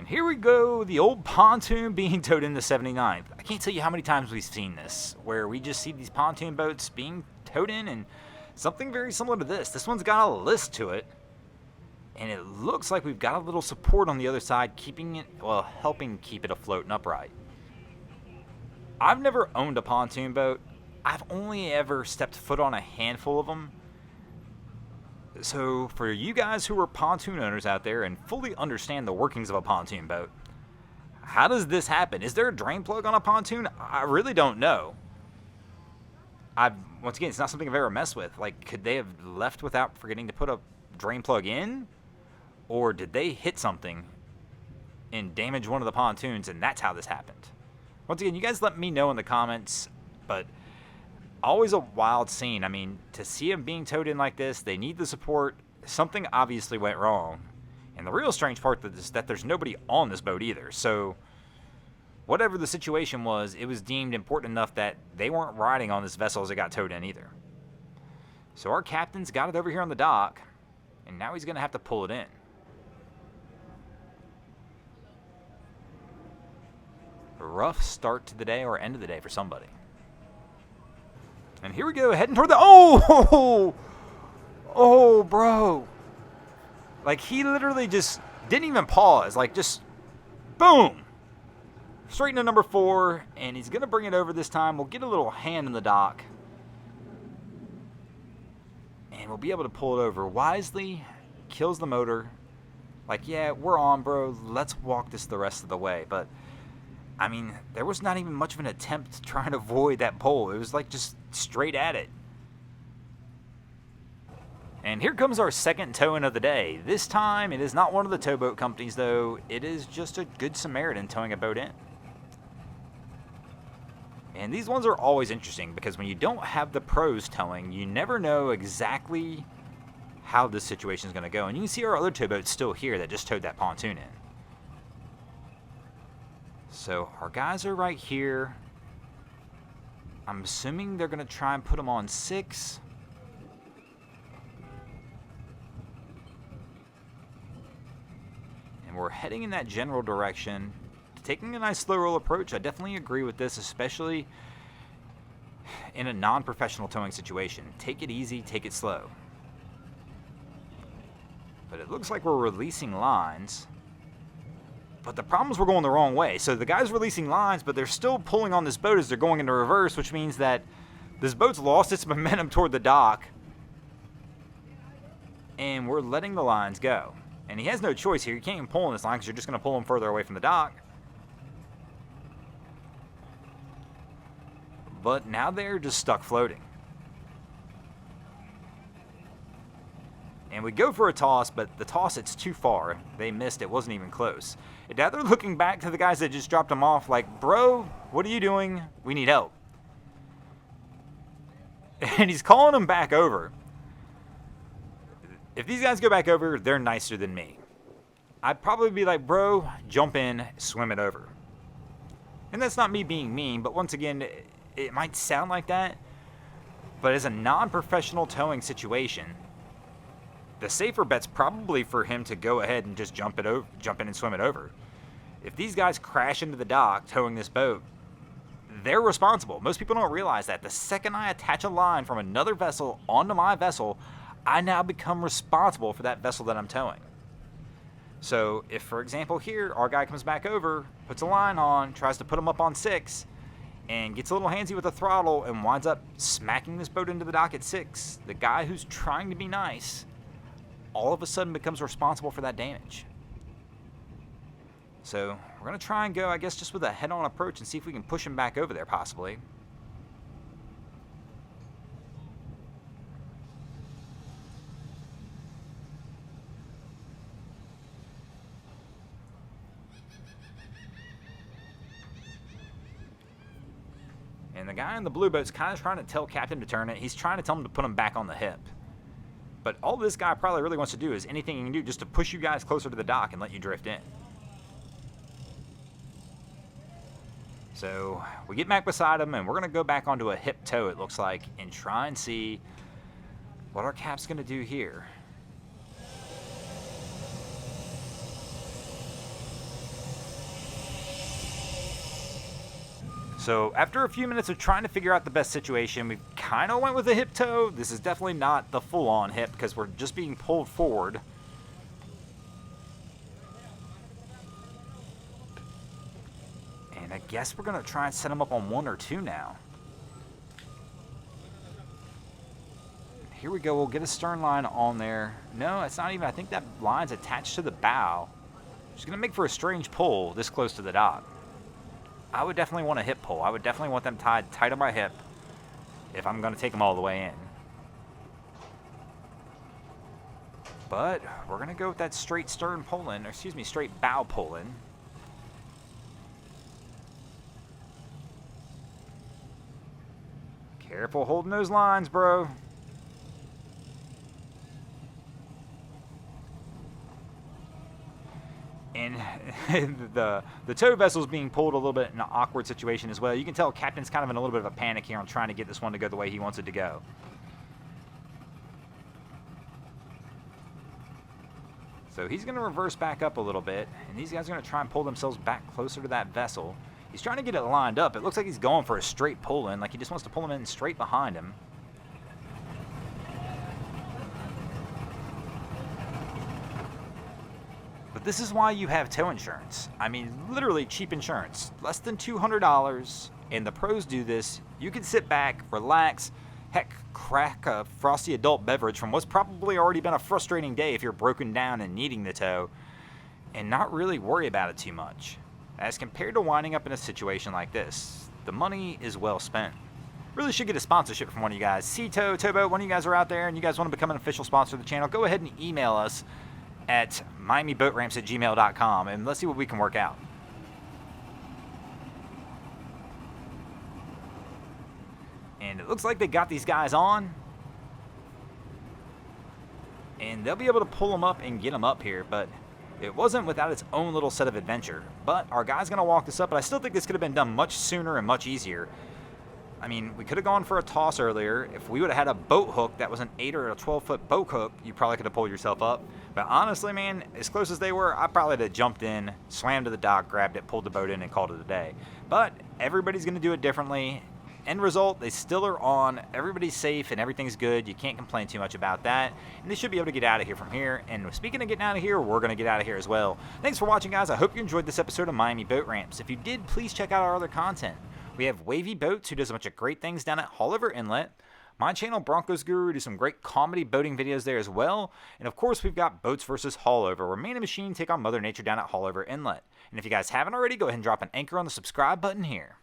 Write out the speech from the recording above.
And here we go, the old pontoon being towed into 79th. I can't tell you how many times we've seen this, where we just see these pontoon boats being towed in, and something very similar to this. This one's got a list to it, and it looks like we've got a little support on the other side, keeping it, well, helping keep it afloat and upright. I've never owned a pontoon boat. I've only ever stepped foot on a handful of them. So for you guys who are pontoon owners out there and fully understand the workings of a pontoon boat, how does this happen? Is there a drain plug on a pontoon? I really don't know. Once again, it's not something I've ever messed with. Like, could they have left without forgetting to put a drain plug in? Or did they hit something and damage one of the pontoons, and that's how this happened? Once again, you guys let me know in the comments, but always a wild scene. I mean, to see them being towed in like this, they need the support. Something obviously went wrong. And the real strange part is that there's nobody on this boat either. So whatever the situation was, it was deemed important enough that they weren't riding on this vessel as it got towed in either. So our captain's got it over here on the dock, and now he's going to have to pull it in. A rough start to the day, or end of the day for somebody. And here we go, heading toward the... Oh, bro. Like, he literally just didn't even pause. Like, just, boom. Straight into number 4, and he's going to bring it over this time. We'll get a little hand in the dock. And we'll be able to pull it over wisely. Kills the motor. Like, yeah, we're on, bro. Let's walk this the rest of the way. But, I mean, there was not even much of an attempt to try and avoid that pole. It was like just straight at it. And here comes our second towing of the day. This time, it is not one of the towboat companies, though. It is just a good Samaritan towing a boat in. And these ones are always interesting because when you don't have the pros towing, you never know exactly how this situation is going to go. And you can see our other towboats still here that just towed that pontoon in. So our guys are right here. I'm assuming they're going to try and put them on 6. And we're heading in that general direction. Taking a nice slow roll approach. I definitely agree with this, especially in a non-professional towing situation. Take it easy, take it slow. But it looks like we're releasing lines. But the problem is we're going the wrong way. So the guy's releasing lines, but they're still pulling on this boat as they're going into reverse, which means that this boat's lost its momentum toward the dock. And we're letting the lines go. And he has no choice here. You can't even pull on this line because you're just going to pull him further away from the dock. But now they're just stuck floating. And we go for a toss, but the toss, it's too far. They missed. It wasn't even close. And now they're looking back to the guys that just dropped them off like, bro, what are you doing? We need help. And he's calling them back over. If these guys go back over, they're nicer than me. I'd probably be like, bro, jump in, swim it over. And that's not me being mean, but once again, it might sound like that. But as a non-professional towing situation, the safer bet's probably for him to go ahead and just jump in and swim it over. If these guys crash into the dock towing this boat, they're responsible. Most people don't realize that. The second I attach a line from another vessel onto my vessel, I now become responsible for that vessel that I'm towing. So if, for example, here, our guy comes back over, puts a line on, tries to put him up on 6, and gets a little handsy with the throttle and winds up smacking this boat into the dock at 6, the guy who's trying to be nice all of a sudden becomes responsible for that damage. So we're going to try and go, I guess, just with a head-on approach and see if we can push him back over there, possibly. And the guy in the blue boat's kind of trying to tell Captain to turn it. He's trying to tell him to put him back on the hip. But all this guy probably really wants to do is anything he can do just to push you guys closer to the dock and let you drift in. So we get back beside him, and we're going to go back onto a hip tow, it looks like, and try and see what our cap's going to do here. So after a few minutes of trying to figure out the best situation, we kind of went with a hip tow. This is definitely not the full-on hip because we're just being pulled forward. And I guess we're going to try and set them up on 1 or 2 now. Here we go. We'll get a stern line on there. No, it's not even. I think that line's attached to the bow. It's going to make for a strange pull this close to the dock. I would definitely want a hip pull. I would definitely want them tied tight on my hip if I'm going to take them all the way in. But we're going to go with that straight stern pulling, or excuse me, straight bow pulling. Careful holding those lines, bro. And the tow vessel is being pulled a little bit in an awkward situation as well. You can tell Captain's kind of in a little bit of a panic here on trying to get this one to go the way he wants it to go. So he's going to reverse back up a little bit, and these guys are going to try and pull themselves back closer to that vessel. He's trying to get it lined up. It looks like he's going for a straight pull in, like he just wants to pull them in straight behind him. But this is why you have tow insurance. I mean, literally cheap insurance. Less than $200, and the pros do this. You can sit back, relax, heck, crack a frosty adult beverage from what's probably already been a frustrating day if you're broken down and needing the tow, and not really worry about it too much. As compared to winding up in a situation like this, the money is well spent. Really should get a sponsorship from one of you guys. Sea-Tow, Towboat, one of you guys are out there and you guys want to become an official sponsor of the channel, go ahead and email us at miamiboatramps@gmail.com, and let's see what we can work out. And it looks like they got these guys on, and they'll be able to pull them up and get them up here, but it wasn't without its own little set of adventure. But our guy's going to walk this up, but I still think this could have been done much sooner and much easier. I mean, we could have gone for a toss earlier. If we would have had a boat hook that was an 8 or a 12-foot boat hook, you probably could have pulled yourself up. But honestly, man, as close as they were, I probably would have jumped in, swam to the dock, grabbed it, pulled the boat in, and called it a day. But everybody's going to do it differently. End result, they still are on. Everybody's safe and everything's good. You can't complain too much about that. And they should be able to get out of here from here. And speaking of getting out of here, we're going to get out of here as well. Thanks for watching, guys. I hope you enjoyed this episode of Miami Boat Ramps. If you did, please check out our other content. We have Wavy Boats, who does a bunch of great things down at Haulover Inlet. My channel, Broncos Guru, do some great comedy boating videos there as well. And of course, we've got Boats vs. Haulover, where Man and Machine take on Mother Nature down at Haulover Inlet. And if you guys haven't already, go ahead and drop an anchor on the subscribe button here.